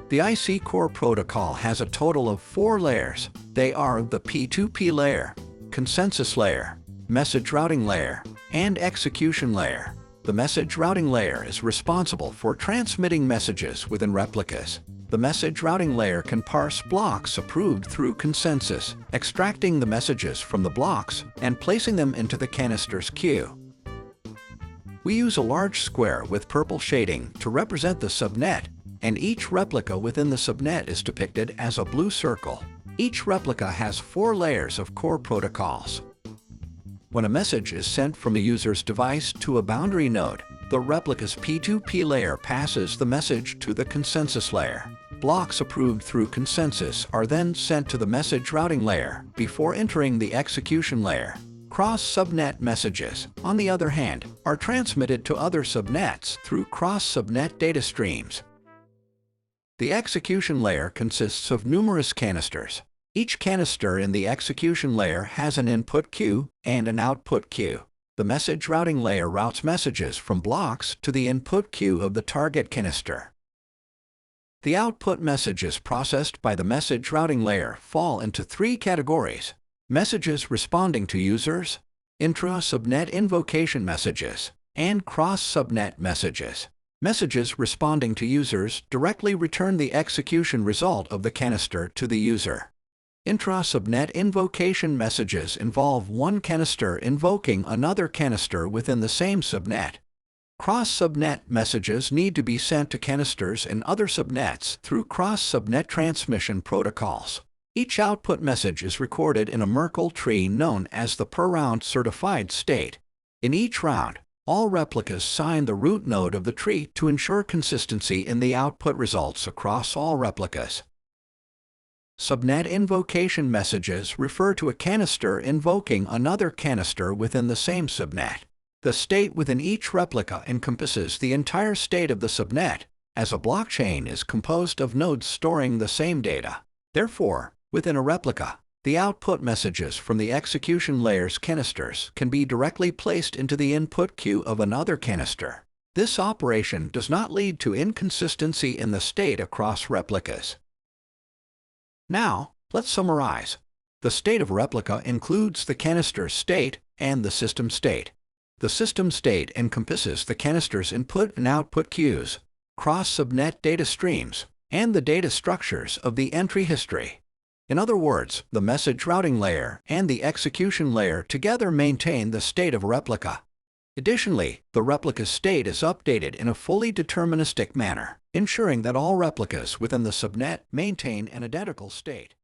The IC Core protocol has a total of 4 layers. They are the P2P layer, consensus layer, message routing layer, and execution layer. The message routing layer is responsible for transmitting messages within replicas. The message routing layer can parse blocks approved through consensus, extracting the messages from the blocks and placing them into the canister's queue. We use a large square with purple shading to represent the subnet, and each replica within the subnet is depicted as a blue circle. Each replica has 4 layers of core protocols. When a message is sent from the user's device to a boundary node, the replica's P2P layer passes the message to the consensus layer. Blocks approved through consensus are then sent to the message routing layer before entering the execution layer. Cross-subnet messages, on the other hand, are transmitted to other subnets through cross-subnet data streams. The execution layer consists of numerous canisters. Each canister in the execution layer has an input queue and an output queue. The message routing layer routes messages from blocks to the input queue of the target canister. The output messages processed by the message routing layer fall into 3 categories: messages responding to users, intra-subnet invocation messages, and cross-subnet messages. Messages responding to users directly return the execution result of the canister to the user. Intra-subnet invocation messages involve one canister invoking another canister within the same subnet. Cross-subnet messages need to be sent to canisters in other subnets through cross-subnet transmission protocols. Each output message is recorded in a Merkle tree known as the per-round certified state. In each round, all replicas sign the root node of the tree to ensure consistency in the output results across all replicas. Subnet invocation messages refer to a canister invoking another canister within the same subnet. The state within each replica encompasses the entire state of the subnet, as a blockchain is composed of nodes storing the same data. Therefore, within a replica, the output messages from the execution layer's canisters can be directly placed into the input queue of another canister. This operation does not lead to inconsistency in the state across replicas. Now, let's summarize. The state of replica includes the canister state and the system state. The system state encompasses the canister's input and output queues, cross-subnet data streams, and the data structures of the entry history. In other words, the message routing layer and the execution layer together maintain the state of a replica. Additionally, the replica's state is updated in a fully deterministic manner, ensuring that all replicas within the subnet maintain an identical state.